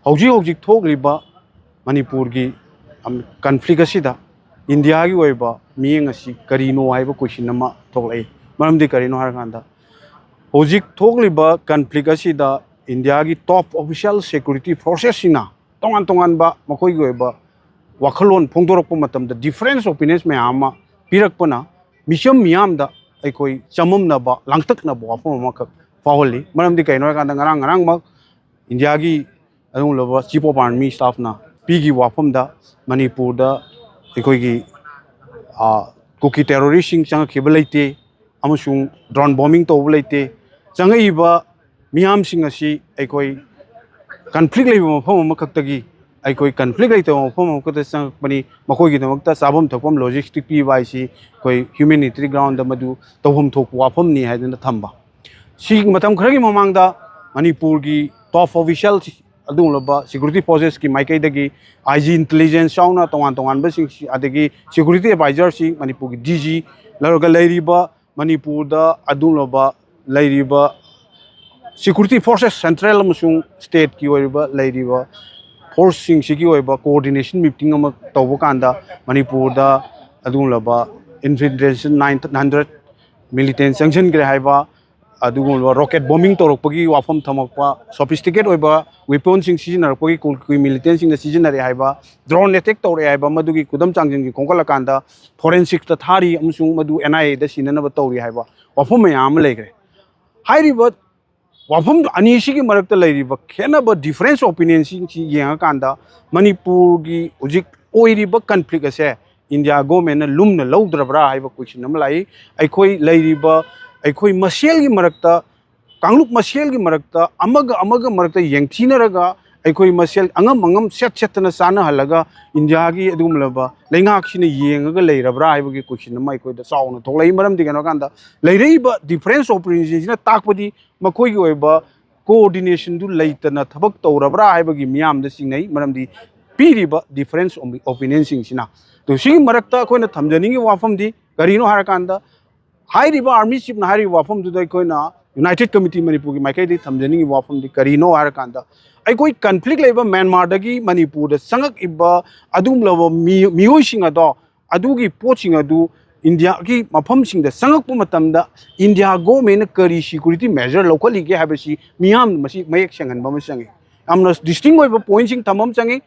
हौजी हौजी थोकलिबा मणिपुर की conflict असिदा India की ओइबा मियेंग असि करिनो हाइबा क्वेश्चन अमा थोकलै मरमदि करिनो हारकांदा हौजी थोकलिबा कन्फ्लिक्ट असिदा इंडिया की टॉप ऑफिशियल सिक्योरिटी फोर्सेस सिना तोंगान तोंगानबा मखोई की ओइबा वाखलोन फोंदोरकपा मतमदा डिफरेंस ओपिनियंस मयाम पिरकपना मिशम मियामदा अखोई चममनबा लांगतकनबा वाफम अमखक फावली मरमदि करिनो हारकांदा ngarang ngarang mak इंडिया की चीफ ऑफ आर्मी स्टाफना पीगी वाफमदा मणिपुर की कुकी टेरोरिस्ट चंगखिब लेते ड्रोन बॉम्बिंग तौब लेते चंगईब मियाम कन्फ्लिक्ट लेब मफम अमखक्तगी अखोई कन्फ्लिक्ट लेते मफम अमखक्ता चंगपनी मखोईगिदमक्ता चाबम थकपम लॉजिस्टिक पीबा आइसी कोई ह्यूमैनिटरी ग्राउंड मदु तौहम थोक वाफमनी हाइदना थंबा सी मतम खरगी ममांगदा मणिपुर की टॉप ऑफिशियल सिक्योरिटी फोर्सेस की माइकईदगी आईजी इंटेलिजेंस चाउना तोंगान तोंगान सिक्योरिटी एडवाइजर सी मणिपुर की डीजी लरगा लेरिबा मणिपुर सिक्योरिटी फोर्सेस सेंट्रल अमसुंग स्टेट की ओइबा लेरिबा फोर्स सिंग सिगी ओइबा कोऑर्डिनेशन मीटिंग अम तौब कांदा मणिपुर इन्फिल्ट्रेशन 900 मिलिटेंट संक्शन करे हाइबा रॉकेट बॉम्बिंग तौरपगी वाफम थमकपा सोफिस्टिकेट वेपन सिजनरपगी कोई मिलिटेंट सिजनरे हाइबा ड्रोन अटैक तौरे हाइबा मदुगी कुदम चांगजंगी कोंकलकांदा फोरेंसिक्स थारी अमसुंग मदु एनआईए दा सिननब तौरी हाइबा वाफम मयाम लेग्रे हाइरिबा वाफम अनीसिगी मरक्त लेरिबा खेनब डिफरेंस ओपिनियन सिंग येंगाकांदा मणिपुर की हुजिक ओइरिबा कन्फ्लिक्ट असे इंडिया गवर्नमेंट लुमना लौद्रबरा हाइबा क्वेश्चन अम लाई अखोई लेरिबा अखोई मसेल की मरक्ता कांगलुक मसेल की मरक्ता अमग मरक्ता यंगथीनरगा अखोई मसेल अंगम सेट सेटना साना हलगा इंडिया की अदुमलबा लेंगाखसिना येंगगा लेरबरा हाइबगी क्वेश्चन अमा अखोई द चाउना थोलै मरम दिगनो कांदा लेरैबा डिफरेंस ओपिनियन ताकपदी मखोई की ओइबा कोऑर्डिनेशन दु लेतना थबक तौरबरा हाइबगी मियाम द सिंगै मरमदी पीरिबा डिफरेंस ओपिनियन सिंगसिना तो सिगी मरक्ता अखोइना थमजनिंगी वाफमदी करिनो हारकांदा आर्मी चीफ ना वाफम यूनाइटेड कमिटी मणिपुर की माइकई थमजनी वाफम करीनो अखोई कन्फ्लिक्ट लेब म्यांमार की मणिपुर चंगब मियोई पोचिंग इंडिया की मफम चंगप इंडिया गवर्नमेंट करी सिक्योरिटी मेजर लौखलीगे है मियाम मयेक सेंगनब चंगे डिस्टिंग पॉइंट थमम चंगे।